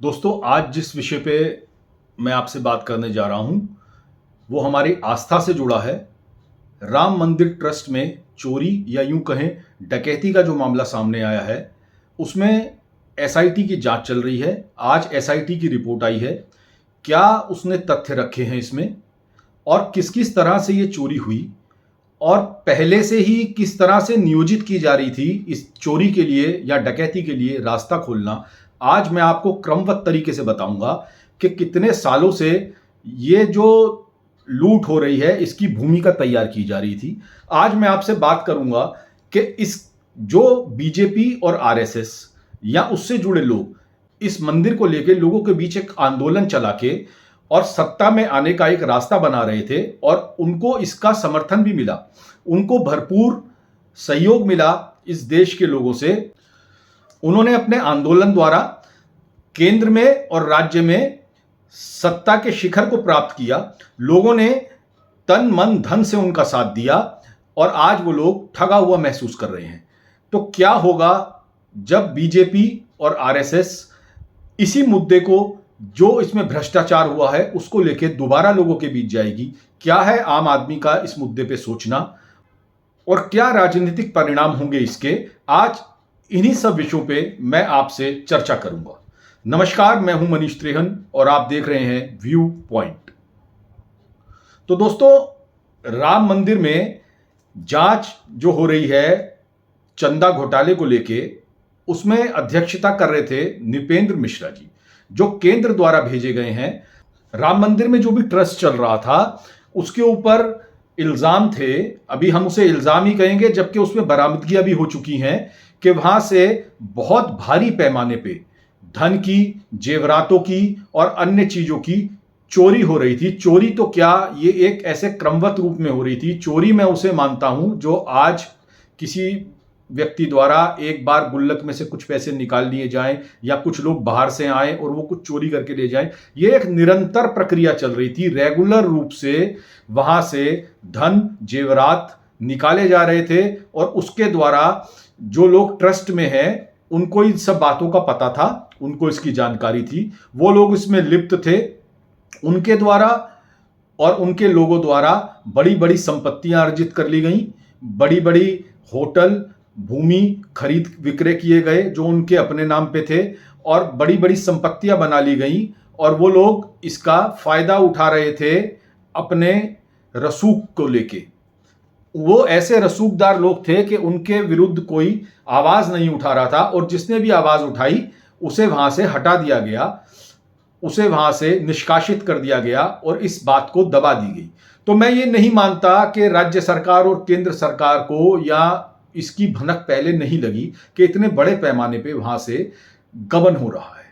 दोस्तों, आज जिस विषय पे मैं आपसे बात करने जा रहा हूं वो हमारी आस्था से जुड़ा है। राम मंदिर ट्रस्ट में चोरी या यूं कहें डकैती का जो मामला सामने आया है, उसमें एसआईटी की जांच चल रही है। आज एसआईटी की रिपोर्ट आई है। क्या उसने तथ्य रखे हैं इसमें, और किस किस तरह से ये चोरी हुई, और पहले से ही किस तरह से नियोजित की जा रही थी इस चोरी के लिए या डकैती के लिए रास्ता खोलना। आज मैं आपको क्रमबद्ध तरीके से बताऊंगा कि कितने सालों से ये जो लूट हो रही है इसकी भूमिका तैयार की जा रही थी। आज मैं आपसे बात करूंगा कि इस जो बीजेपी और आरएसएस या उससे जुड़े लोग इस मंदिर को लेकर लोगों के बीच एक आंदोलन चला के और सत्ता में आने का एक रास्ता बना रहे थे, और उनको इसका समर्थन भी मिला, उनको भरपूर सहयोग मिला इस देश के लोगों से। उन्होंने अपने आंदोलन द्वारा केंद्र में और राज्य में सत्ता के शिखर को प्राप्त किया। लोगों ने तन मन धन से उनका साथ दिया और आज वो लोग ठगा हुआ महसूस कर रहे हैं। तो क्या होगा जब बीजेपी और आरएसएस इसी मुद्दे को, जो इसमें भ्रष्टाचार हुआ है, उसको लेकर दोबारा लोगों के बीच जाएगी? क्या है आम आदमी का इस मुद्दे पे सोचना, और क्या राजनीतिक परिणाम होंगे इसके? आज इन्हीं सब विषयों पे मैं आपसे चर्चा करूंगा। नमस्कार, मैं हूं मनीष त्रेहन और आप देख रहे हैं व्यू पॉइंट। तो दोस्तों, राम मंदिर में जांच जो हो रही है चंदा घोटाले को लेके, उसमें अध्यक्षता कर रहे थे नृपेंद्र मिश्रा जी, जो केंद्र द्वारा भेजे गए हैं। राम मंदिर में जो भी ट्रस्ट चल रहा था उसके ऊपर इल्जाम थे, अभी हम उसे इल्जाम ही कहेंगे, जबकि उसमें बरामदगियां भी हो चुकी हैं कि वहां से बहुत भारी पैमाने पे धन की, जेवरातों की और अन्य चीजों की चोरी हो रही थी। चोरी तो क्या, ये एक ऐसे क्रमवत रूप में हो रही थी। चोरी मैं उसे मानता हूं जो आज किसी व्यक्ति द्वारा एक बार गुल्लक में से कुछ पैसे निकाल लिए जाएं, या कुछ लोग बाहर से आए और वो कुछ चोरी करके ले जाएं। ये एक निरंतर प्रक्रिया चल रही थी। रेगुलर रूप से वहां से धन, जेवरात निकाले जा रहे थे, और उसके द्वारा जो लोग ट्रस्ट में हैं उनको इन सब बातों का पता था, उनको इसकी जानकारी थी, वो लोग इसमें लिप्त थे। उनके द्वारा और उनके लोगों द्वारा बड़ी बड़ी संपत्तियां अर्जित कर ली गई। बड़ी बड़ी होटल, भूमि खरीद विक्रय किए गए जो उनके अपने नाम पे थे, और बड़ी बड़ी संपत्तियां बना ली गई, और वो लोग इसका फायदा उठा रहे थे अपने रसूख को लेके। वो ऐसे रसूखदार लोग थे कि उनके विरुद्ध कोई आवाज नहीं उठा रहा था, और जिसने भी आवाज उठाई उसे वहां से हटा दिया गया, उसे वहां से निष्कासित कर दिया गया, और इस बात को दबा दी गई। तो मैं ये नहीं मानता कि राज्य सरकार और केंद्र सरकार को या इसकी भनक पहले नहीं लगी कि इतने बड़े पैमाने पे वहां से गबन हो रहा है।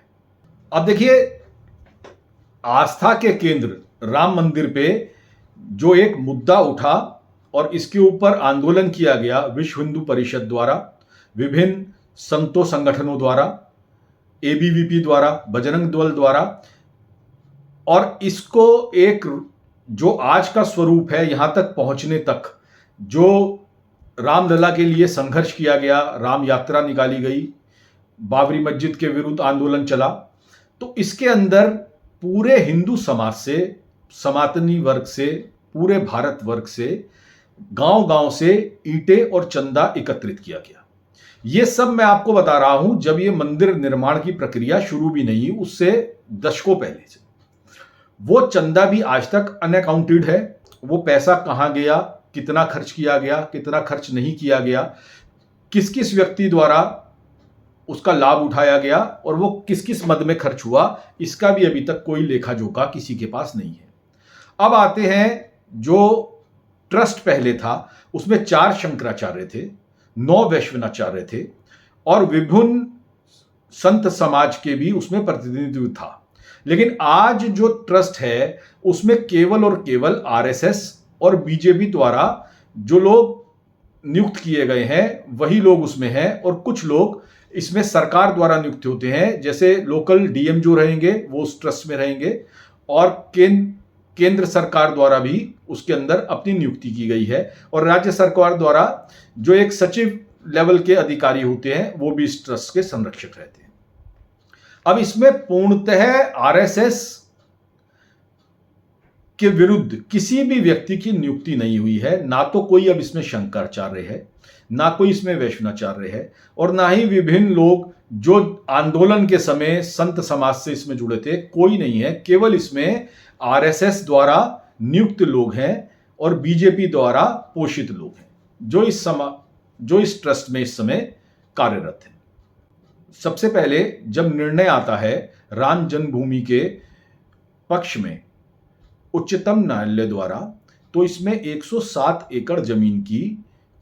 अब देखिए, आस्था के केंद्र राम मंदिर पे जो एक मुद्दा उठा और इसके ऊपर आंदोलन किया गया विश्व हिंदू परिषद द्वारा, विभिन्न संतों संगठनों द्वारा, एबीवीपी द्वारा, बजरंग दल द्वारा, और इसको एक जो आज का स्वरूप है यहां तक पहुंचने तक, जो रामलला के लिए संघर्ष किया गया, राम यात्रा निकाली गई, बाबरी मस्जिद के विरुद्ध आंदोलन चला, तो इसके अंदर पूरे हिंदू समाज से, सनातनी वर्ग से, पूरे भारत वर्ग से, गांव गांव से ईंटें और चंदा एकत्रित किया गया। ये सब मैं आपको बता रहा हूं जब ये मंदिर निर्माण की प्रक्रिया शुरू भी नहीं, उससे दशकों पहले से। वो चंदा भी आज तक अनअकाउंटेड है। वो पैसा कहां गया, कितना खर्च किया गया, कितना खर्च नहीं किया गया, किस किस व्यक्ति द्वारा उसका लाभ उठाया गया, और वो किस किस मद में खर्च हुआ, इसका भी अभी तक कोई लेखा जोखा किसी के पास नहीं है। अब आते हैं, जो ट्रस्ट पहले था उसमें 4 शंकराचार्य थे, 9 वैश्वनाचार्य थे, और विभिन्न संत समाज के भी उसमें प्रतिनिधित्व था। लेकिन आज जो ट्रस्ट है उसमें केवल और केवल आरएसएस और बीजेपी द्वारा जो लोग नियुक्त किए गए हैं वही लोग उसमें हैं, और कुछ लोग इसमें सरकार द्वारा नियुक्त होते हैं, जैसे लोकल डीएम जो रहेंगे वो उस ट्रस्ट में रहेंगे, और केंद्र सरकार द्वारा भी उसके अंदर अपनी नियुक्ति की गई है, और राज्य सरकार द्वारा जो एक सचिव लेवल के अधिकारी होते हैं वो भी इस ट्रस्ट के संरक्षक रहते हैं। अब इसमें पूर्णतः आरएसएस के विरुद्ध किसी भी व्यक्ति की नियुक्ति नहीं हुई है। ना तो कोई अब इसमें शंकराचार्य है, ना कोई इसमें वैष्णवाचार्य है, और ना ही विभिन्न लोग जो आंदोलन के समय संत समाज से इसमें जुड़े थे, कोई नहीं है। केवल इसमें आरएसएस द्वारा नियुक्त लोग हैं और बीजेपी द्वारा पोषित लोग हैं जो इस ट्रस्ट में इस समय कार्यरत हैं। सबसे पहले जब निर्णय आता है राम जन्मभूमि के पक्ष में उच्चतम न्यायालय द्वारा, तो इसमें 107 एकड़ जमीन की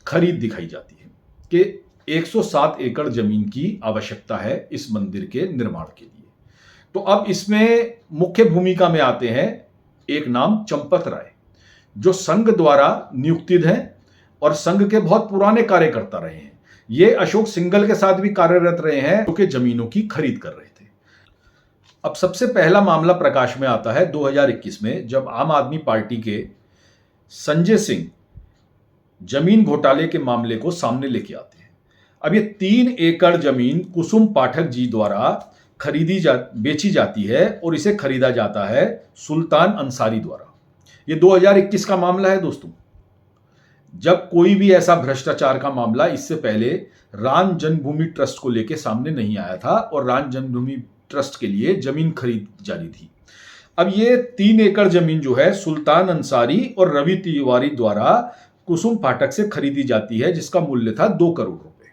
खरीद दिखाई जाती है कि 107 एकड़ जमीन की आवश्यकता है इस मंदिर के निर्माण के लिए। तो अब इसमें मुख्य भूमिका में आते हैं एक नाम चंपत राय, जो संघ द्वारा नियुक्तित हैं और संघ के बहुत पुराने कार्यकर्ता रहे हैं। ये अशोक सिंघल के साथ भी कार्यरत रहे हैं, जो कि जमीनों की खरीद कर रहे थे। अब सबसे पहला मामला प्रकाश में आता है 2021 में, जब आम आदमी पार्टी के संजय सिंह जमीन घोटाले के मामले को सामने लेके आते हैं। अब ये 3 एकड़ जमीन कुसुम पाठक जी द्वारा बेची जाती है और इसे खरीदा जाता है सुल्तान अंसारी द्वारा। ये 2021 का मामला है दोस्तों, जब कोई भी ऐसा भ्रष्टाचार का मामला इससे पहले राम जन्मभूमि ट्रस्ट को लेकर सामने नहीं आया था और राम जन्मभूमि ट्रस्ट के लिए जमीन खरीद जारी थी। अब ये 3 एकड़ जमीन जो है सुल्तान अंसारी और रवि तिवारी द्वारा कुसुम पाठक से खरीदी जाती है, जिसका मूल्य था 2 करोड़ रुपए।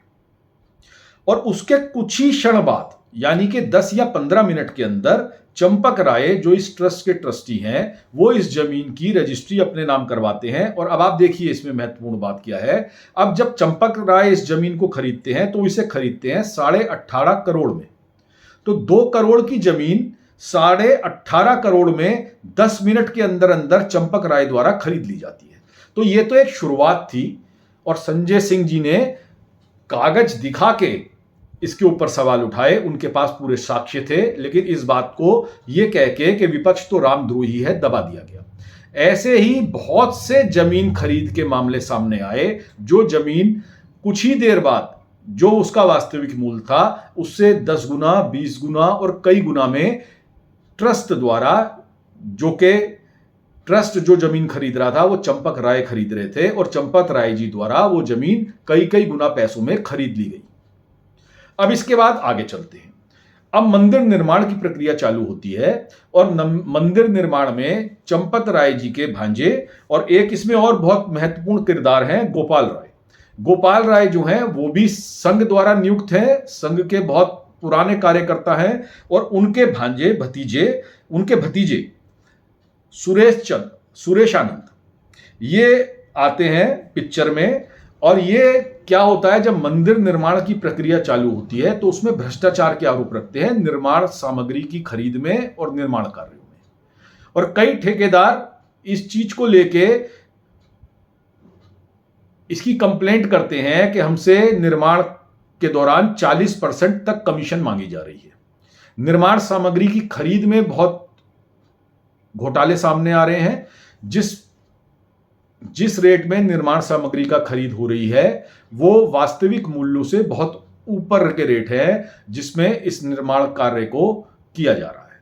और उसके कुछ ही क्षण बाद, यानी कि 10 या 15 मिनट के अंदर, चंपक राय जो इस ट्रस्ट के ट्रस्टी हैं, वो इस जमीन की रजिस्ट्री अपने नाम करवाते हैं। और अब आप देखिए इसमें महत्वपूर्ण बात क्या है। अब जब चंपक राय इस जमीन को खरीदते हैं तो इसे खरीदते हैं 18.5 करोड़ में। तो 2 करोड़ की जमीन 18.5 करोड़ में 10 मिनट के अंदर अंदर चंपक राय द्वारा खरीद ली जाती है। तो ये तो एक शुरुआत थी और संजय सिंह जी ने कागज दिखा के इसके ऊपर सवाल उठाए। उनके पास पूरे साक्ष्य थे, लेकिन इस बात को यह कह के कि विपक्ष तो रामद्रोही है, दबा दिया गया। ऐसे ही बहुत से जमीन खरीद के मामले सामने आए, जो जमीन कुछ ही देर बाद जो उसका वास्तविक मूल्य था उससे 10 गुना, 20 गुना और कई गुना में ट्रस्ट द्वारा, जो के ट्रस्ट जो जमीन खरीद रहा था वो चंपक राय खरीद रहे थे और चंपक राय जी द्वारा वो जमीन कई कई गुना पैसों में खरीद ली गई। अब इसके बाद आगे चलते हैं। अब मंदिर निर्माण की प्रक्रिया चालू होती है और मंदिर निर्माण में चंपत राय जी के भांजे और एक इसमें और बहुत महत्वपूर्ण किरदार हैं गोपाल राय। गोपाल राय जो हैं वो भी संघ द्वारा नियुक्त हैं, संघ के बहुत पुराने कार्यकर्ता हैं और उनके उनके भतीजे सुरेशानंद ये आते हैं पिक्चर में। और ये क्या होता है, जब मंदिर निर्माण की प्रक्रिया चालू होती है तो उसमें भ्रष्टाचार के आरोप रखते हैं निर्माण सामग्री की खरीद में और निर्माण कार्यों में। और कई ठेकेदार इस चीज को लेके इसकी कंप्लेंट करते हैं कि हमसे निर्माण के दौरान 40% तक कमीशन मांगी जा रही है। निर्माण सामग्री की खरीद में बहुत घोटाले सामने आ रहे हैं। जिस रेट में निर्माण सामग्री का खरीद हो रही है वो वास्तविक मूल्यों से बहुत ऊपर के रेट है जिसमें इस निर्माण कार्य को किया जा रहा है।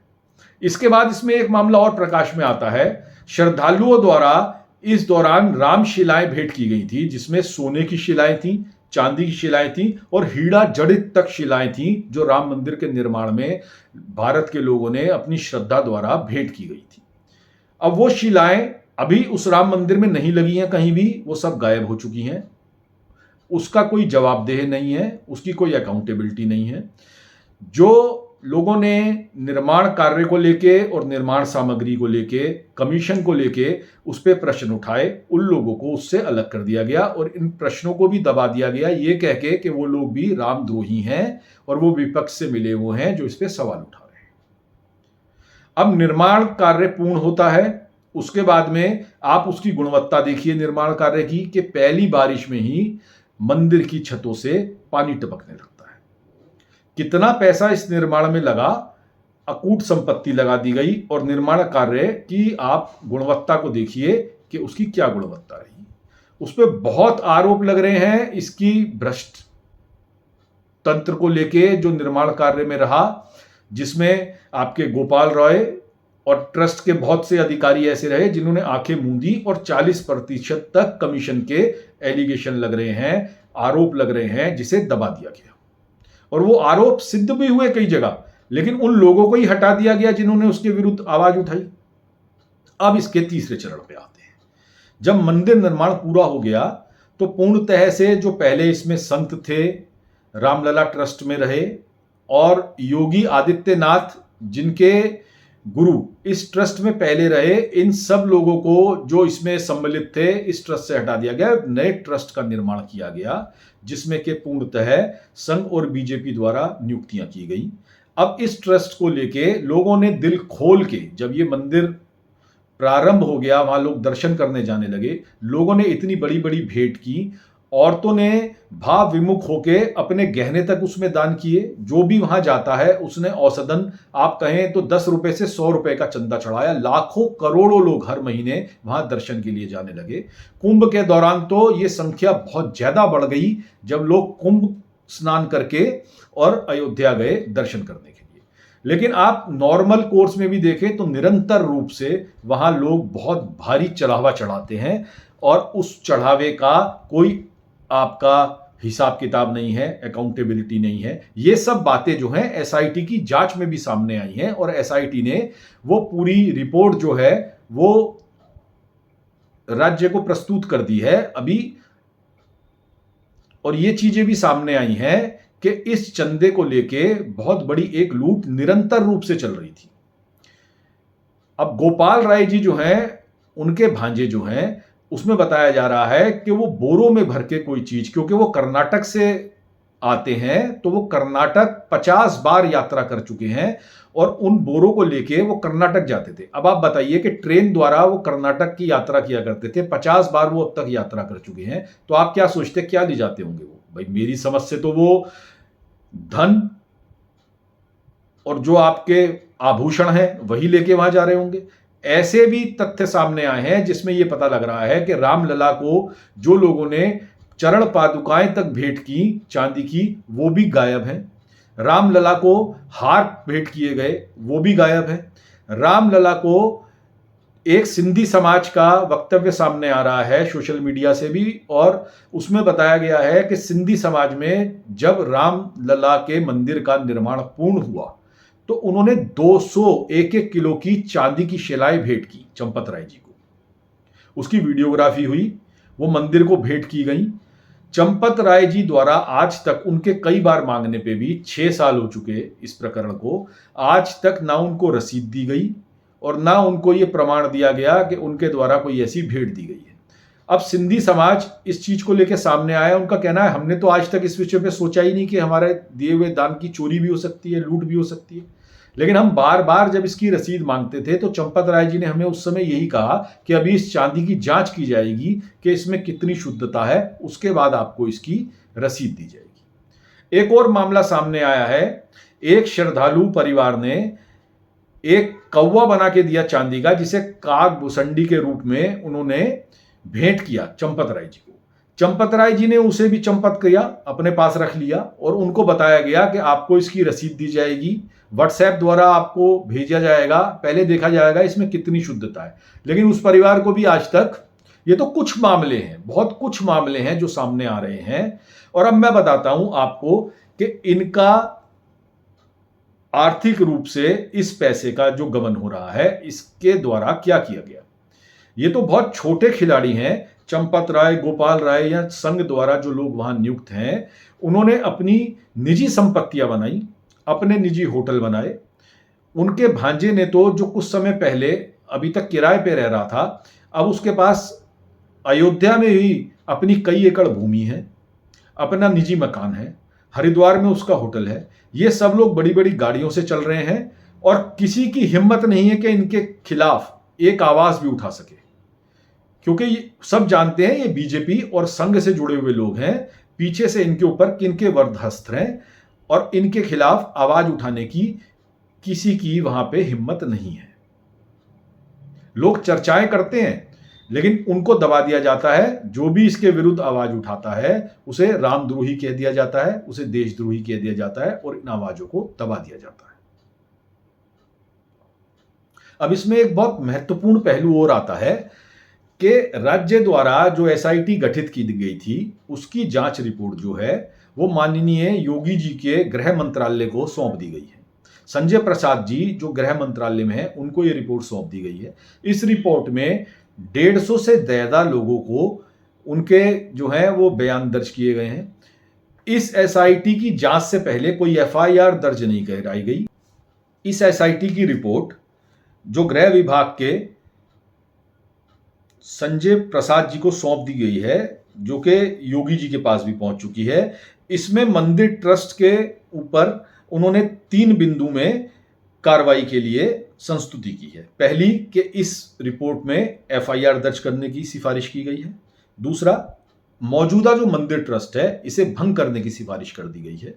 इसके बाद इसमें एक मामला और प्रकाश में आता है। श्रद्धालुओं द्वारा इस दौरान रामशिलाएं भेंट की गई थी, जिसमें सोने की शिलाएं थी, चांदी की शिलाएं थी और हीरा जड़ित तक शिलाएं थी, जो राम मंदिर के निर्माण में भारत के लोगों ने अपनी श्रद्धा द्वारा भेंट की गई थी। अब वो शिलाएं अभी उस राम मंदिर में नहीं लगी हैं कहीं भी, वो सब गायब हो चुकी हैं। उसका कोई जवाबदेह नहीं है, उसकी कोई अकाउंटेबिलिटी नहीं है। जो लोगों ने निर्माण कार्य को लेके और निर्माण सामग्री को लेके, कमीशन को लेके उस पर प्रश्न उठाए, उन लोगों को उससे अलग कर दिया गया और इन प्रश्नों को भी दबा दिया गया, ये कह के कि वो लोग भी रामद्रोही हैं और वो विपक्ष से मिले हुए हैं जो इस पर सवाल उठा रहे हैं। अब निर्माण कार्य पूर्ण होता है, उसके बाद में आप उसकी गुणवत्ता देखिए निर्माण कार्य की, कि पहली बारिश में ही मंदिर की छतों से पानी टपकने लगता है। कितना पैसा इस निर्माण में लगा, अकूट संपत्ति लगा दी गई और निर्माण कार्य की आप गुणवत्ता को देखिए कि उसकी क्या गुणवत्ता रही। उस पर बहुत आरोप लग रहे हैं इसकी भ्रष्ट तंत्र को लेके जो निर्माण कार्य में रहा। जिसमें आपके गोपाल रॉय और ट्रस्ट के बहुत से अधिकारी ऐसे रहे जिन्होंने आंखें मूंदी और 40% तक कमीशन के एलिगेशन लग रहे हैं, आरोप लग रहे हैं, जिसे दबा दिया गया। और वो आरोप सिद्ध भी हुए कई जगह, लेकिन उन लोगों को ही हटा दिया गया जिन्होंने उसके विरुद्ध आवाज उठाई। अब इसके तीसरे चरण पे आते हैं। जब मंदिर निर्माण पूरा हो गया तो पूर्णतः से जो पहले इसमें संत थे, रामलला ट्रस्ट में रहे, और योगी आदित्यनाथ जिनके गुरु इस ट्रस्ट में पहले रहे, इन सब लोगों को जो इसमें सम्मिलित थे इस ट्रस्ट से हटा दिया गया। नए ट्रस्ट का निर्माण किया गया जिसमें के पूर्णतः संघ और बीजेपी द्वारा नियुक्तियां की गई। अब इस ट्रस्ट को लेके लोगों ने दिल खोल के, जब ये मंदिर प्रारंभ हो गया, वहां लोग दर्शन करने जाने लगे, लोगों ने इतनी बड़ी बड़ी भेंट की, औरतों ने भाव विमुख होके अपने गहने तक उसमें दान किए। जो भी वहां जाता है उसने औसतन आप कहें तो 10 रुपए से 100 रुपए का चंदा चढ़ाया। लाखों करोड़ों लोग हर महीने वहां दर्शन के लिए जाने लगे। कुंभ के दौरान तो ये संख्या बहुत ज्यादा बढ़ गई जब लोग कुंभ स्नान करके और अयोध्या गए दर्शन करने के लिए। लेकिन आप नॉर्मल कोर्स में भी देखें तो निरंतर रूप से वहां लोग बहुत भारी चढ़ावा चढ़ाते हैं और उस चढ़ावे का कोई आपका हिसाब किताब नहीं है, अकाउंटेबिलिटी नहीं है। ये सब बातें जो हैं एसआईटी की जांच में भी सामने आई हैं और एसआईटी ने वो पूरी रिपोर्ट जो है वो राज्य को प्रस्तुत कर दी है अभी। और ये चीजें भी सामने आई हैं कि इस चंदे को लेके बहुत बड़ी एक लूट निरंतर रूप से चल रही थी। अब गोपाल राय जी जो हैं, उनके भांजे जो हैं, उसमें बताया जा रहा है कि वो बोरों में भर के कोई चीज, क्योंकि वो कर्नाटक से आते हैं तो वो कर्नाटक 50 बार यात्रा कर चुके हैं और उन बोरों को लेके वो कर्नाटक जाते थे। अब आप बताइए कि ट्रेन द्वारा वो कर्नाटक की यात्रा किया करते थे, 50 बार वो अब तक यात्रा कर चुके हैं, तो आप क्या सोचते क्या ले जाते होंगे वो? भाई मेरी समझ से तो वो धन और जो आपके आभूषण हैं वही लेके वहां जा रहे होंगे। ऐसे भी तथ्य सामने आए हैं जिसमें यह पता लग रहा है कि रामलला को जो लोगों ने चरण पादुकाएं तक भेंट की चांदी की, वो भी गायब हैं। रामलला को हार भेंट किए गए, वो भी गायब हैं। रामलला को एक सिंधी समाज का वक्तव्य सामने आ रहा है सोशल मीडिया से भी, और उसमें बताया गया है कि सिंधी समाज में जब रामलला के मंदिर का निर्माण पूर्ण हुआ तो उन्होंने 201 किलो की चांदी की शिलाएं भेंट की चंपत राय जी को। उसकी वीडियोग्राफी हुई, वो मंदिर को भेंट की गई। चंपत राय जी द्वारा आज तक उनके कई बार मांगने पे भी 6 साल हो चुके इस प्रकरण को, आज तक ना उनको रसीद दी गई और ना उनको ये प्रमाण दिया गया कि उनके द्वारा कोई ऐसी भेंट दी गई है। अब सिंधी समाज इस चीज को लेकर सामने आया। उनका कहना है हमने तो आज तक इस विषय पे सोचा ही नहीं कि हमारे दिए हुए दान की चोरी भी हो सकती है, लूट भी हो सकती है। लेकिन हम बार बार जब इसकी रसीद मांगते थे तो चंपत राय जी ने हमें उस समय यही कहा कि अभी इस चांदी की जांच की जाएगी कि इसमें कितनी शुद्धता है, उसके बाद आपको इसकी रसीद दी जाएगी। एक और मामला सामने आया है। एक श्रद्धालु परिवार ने एक कौवा बना के दिया चांदी का, जिसे काग भुसंडी के रूप में उन्होंने भेंट किया चंपत राय जी को। चंपत राय जी ने उसे भी चंपत किया, अपने पास रख लिया और उनको बताया गया कि आपको इसकी रसीद दी जाएगी, व्हाट्सएप द्वारा आपको भेजा जाएगा, पहले देखा जाएगा इसमें कितनी शुद्धता है। लेकिन उस परिवार को भी आज तक, ये तो कुछ मामले हैं, बहुत कुछ मामले हैं जो सामने आ रहे हैं। और अब मैं बताता हूं आपको कि इनका आर्थिक रूप से इस पैसे का जो गबन हो रहा है इसके द्वारा क्या किया गया। ये तो बहुत छोटे खिलाड़ी हैं, चंपत राय, गोपाल राय या संघ द्वारा जो लोग वहां नियुक्त हैं, उन्होंने अपनी निजी संपत्तियां बनाई, अपने निजी होटल बनाए। उनके भांजे ने तो जो कुछ समय पहले अभी तक किराए पे रह रहा था, अब उसके पास अयोध्या में ही अपनी कई एकड़ भूमि है, अपना निजी मकान है, हरिद्वार में उसका होटल है। ये सब लोग बड़ी बड़ी गाड़ियों से चल रहे हैं और किसी की हिम्मत नहीं है कि इनके खिलाफ एक आवाज भी उठा सके, क्योंकि सब जानते हैं ये बीजेपी और संघ से जुड़े हुए लोग हैं, पीछे से इनके ऊपर किनके वरदहस्त हैं और इनके खिलाफ आवाज उठाने की किसी की वहां पे हिम्मत नहीं है। लोग चर्चाएं करते हैं लेकिन उनको दबा दिया जाता है। जो भी इसके विरुद्ध आवाज उठाता है उसे रामद्रोही कह दिया जाता है, उसे देशद्रोही कह दिया जाता है और इन आवाजों को दबा दिया जाता है। अब इसमें एक बहुत महत्वपूर्ण पहलू और आता है कि राज्य द्वारा जो एसआईटी गठित की गई थी उसकी जांच रिपोर्ट जो है वो माननीय योगी जी के गृह मंत्रालय को सौंप दी गई है। संजय प्रसाद जी जो गृह मंत्रालय में है उनको ये रिपोर्ट सौंप दी गई है। इस रिपोर्ट में 150 से ज्यादा लोगों को उनके जो है वो बयान दर्ज किए गए हैं। इस एसआईटी की जांच से पहले कोई एफआईआर दर्ज नहीं कराई गई। इस एसआईटी की रिपोर्ट जो गृह विभाग के संजय प्रसाद जी को सौंप दी गई है, जो कि योगी जी के पास भी पहुंच चुकी है, इसमें मंदिर ट्रस्ट के ऊपर उन्होंने 3 बिंदु में कार्रवाई के लिए संस्तुति की है। पहली कि इस रिपोर्ट में एफआईआर दर्ज करने की सिफारिश की गई है। दूसरा, मौजूदा जो मंदिर ट्रस्ट है इसे भंग करने की सिफारिश कर दी गई है।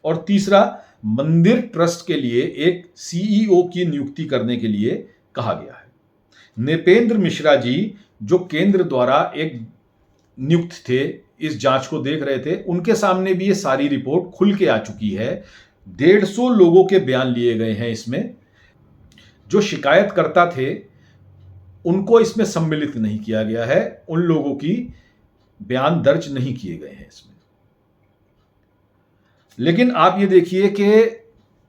और तीसरा, मंदिर ट्रस्ट के लिए एक सीईओ की नियुक्ति करने के लिए कहा गया है। नृपेंद्र मिश्रा जी जो केंद्र द्वारा एक नियुक्त थे, इस जांच को देख रहे थे, उनके सामने भी ये सारी रिपोर्ट खुल के आ चुकी है। 150 लोगों के बयान लिए गए हैं इसमें। जो शिकायतकर्ता थे उनको इसमें सम्मिलित नहीं किया गया है, उन लोगों की बयान दर्ज नहीं किए गए हैं इसमें। लेकिन आप ये देखिए कि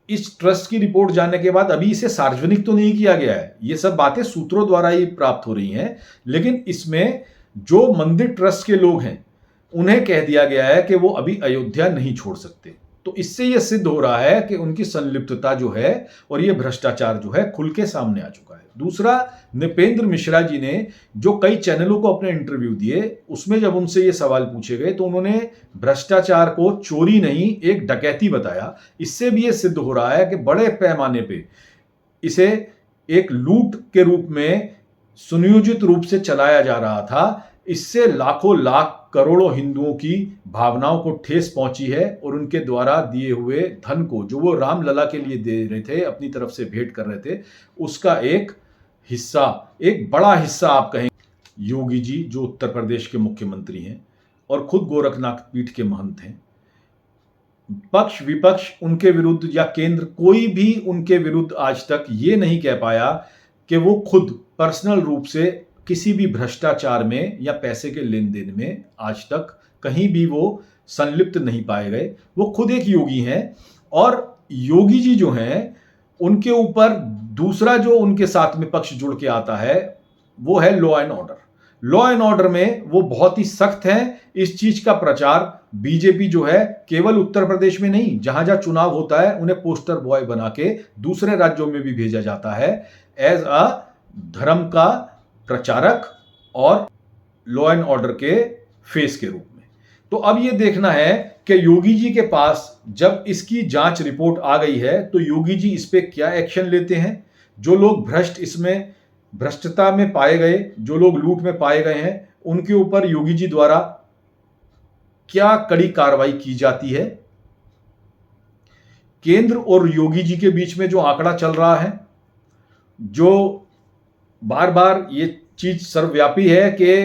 इस ट्रस्ट की रिपोर्ट जानने के बाद अभी इसे सार्वजनिक तो नहीं किया गया है, ये सब बातें सूत्रों द्वारा ही प्राप्त हो रही हैं, लेकिन इसमें जो मंदिर ट्रस्ट के लोग हैं उन्हें कह दिया गया है कि वो अभी अयोध्या नहीं छोड़ सकते। तो इससे यह सिद्ध हो रहा है कि उनकी संलिप्तता जो है और ये भ्रष्टाचार जो है खुल के सामने आ चुका है। दूसरा, नृपेंद्र मिश्रा जी ने जो कई चैनलों को अपने इंटरव्यू दिए, उसमें जब उनसे ये सवाल पूछे गए तो उन्होंने भ्रष्टाचार को चोरी नहीं एक डकैती बताया। इससे भी ये सिद्ध हो रहा है कि बड़े पैमाने पे इसे एक लूट के रूप में सुनियोजित रूप से चलाया जा रहा था। इससे लाखों लाख करोड़ों हिंदुओं की भावनाओं को ठेस पहुंची है और उनके द्वारा दिए हुए धन को, जो वो रामलला के लिए दे रहे थे, अपनी तरफ से भेंट कर रहे थे, उसका एक हिस्सा, एक बड़ा हिस्सा आप कहें, योगी जी जो उत्तर प्रदेश के मुख्यमंत्री हैं और खुद गोरखनाथ पीठ के महंत हैं, पक्ष विपक्ष उनके विरुद्ध या केंद्र कोई भी उनके विरुद्ध आज तक ये नहीं कह पाया कि वो खुद पर्सनल रूप से किसी भी भ्रष्टाचार में या पैसे के लेन देन में आज तक कहीं भी वो संलिप्त नहीं पाए गए। वो खुद एक योगी हैं और योगी जी जो हैं उनके ऊपर दूसरा जो उनके साथ में पक्ष जुड़ के आता है वो है law and order. Law and order में वो बहुत ही सख्त हैं। इस चीज का प्रचार बीजेपी जो है केवल उत्तर प्रदेश में नहीं, जहां जहां चुनाव होता है उन्हें पोस्टर बॉय बना के दूसरे राज्यों में भी भेजा जाता है एज अ धर्म का प्रचारक और लॉ एंड ऑर्डर के फेस के रूप में। तो अब यह देखना है कि योगी जी के पास जब इसकी जांच रिपोर्ट आ गई है तो योगी जी इस पे क्या एक्शन लेते हैं। जो लोग इसमें भ्रष्टता में पाए गए, जो लोग लूट में पाए गए हैं, उनके ऊपर योगी जी द्वारा क्या कड़ी कार्रवाई की जाती है। केंद्र और योगी जी के बीच में जो आंकड़ा चल रहा है, जो बार बार ये चीज सर्वव्यापी है कि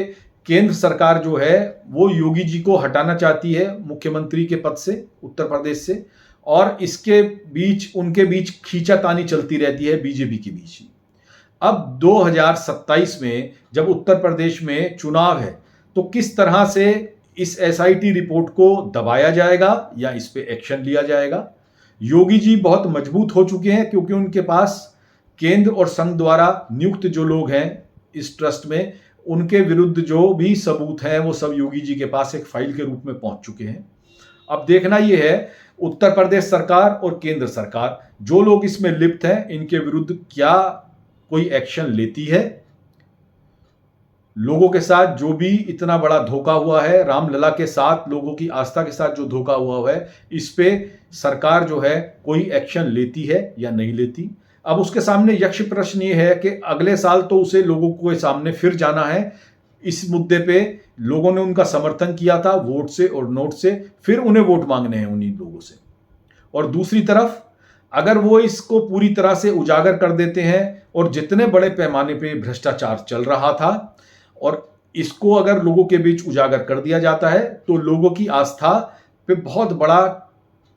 केंद्र सरकार जो है वो योगी जी को हटाना चाहती है मुख्यमंत्री के पद से उत्तर प्रदेश से, और इसके बीच उनके बीच खींचातानी चलती रहती है बीजेपी के बीच। अब 2027 में जब उत्तर प्रदेश में चुनाव है तो किस तरह से इस एसआईटी रिपोर्ट को दबाया जाएगा या इस पे एक्शन लिया जाएगा। योगी जी बहुत मजबूत हो चुके हैं क्योंकि उनके पास केंद्र और संघ द्वारा नियुक्त जो लोग हैं इस ट्रस्ट में, उनके विरुद्ध जो भी सबूत हैं वो सब योगी जी के पास एक फाइल के रूप में पहुंच चुके हैं। अब देखना यह है उत्तर प्रदेश सरकार और केंद्र सरकार, जो लोग इसमें लिप्त हैं, इनके विरुद्ध क्या कोई एक्शन लेती है। लोगों के साथ जो भी इतना बड़ा धोखा हुआ है, रामलला के साथ लोगों की आस्था के साथ जो धोखा हुआ है, इस पे सरकार जो है कोई एक्शन लेती है या नहीं लेती। अब उसके सामने यक्ष प्रश्न ये है कि अगले साल तो उसे लोगों के सामने फिर जाना है। इस मुद्दे पे लोगों ने उनका समर्थन किया था वोट से और नोट से, फिर उन्हें वोट मांगने हैं उन्हीं लोगों से। और दूसरी तरफ अगर वो इसको पूरी तरह से उजागर कर देते हैं और जितने बड़े पैमाने पे भ्रष्टाचार चल रहा था और इसको अगर लोगों के बीच उजागर कर दिया जाता है तो लोगों की आस्था पे बहुत बड़ा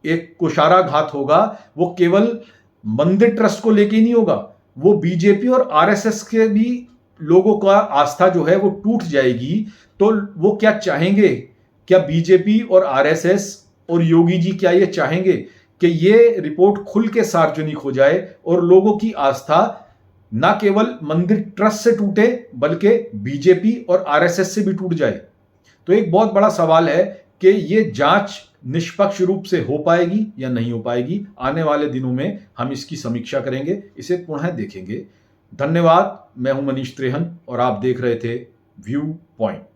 एक कुशाराघात होगा। वो केवल मंदिर ट्रस्ट को लेके ही नहीं होगा, वो बीजेपी और आरएसएस के भी लोगों का आस्था जो है वो टूट जाएगी। तो वो क्या चाहेंगे? क्या बीजेपी और आरएसएस और योगी जी क्या ये चाहेंगे कि ये रिपोर्ट खुल के सार्वजनिक हो जाए और लोगों की आस्था ना केवल मंदिर ट्रस्ट से टूटे बल्कि बीजेपी और आरएसएस से भी टूट जाए? तो एक बहुत बड़ा सवाल है कि ये जांच निष्पक्ष रूप से हो पाएगी या नहीं हो पाएगी। आने वाले दिनों में हम इसकी समीक्षा करेंगे, इसे पुनः देखेंगे। धन्यवाद। मैं हूं मनीष त्रेहन और आप देख रहे थे व्यू पॉइंट।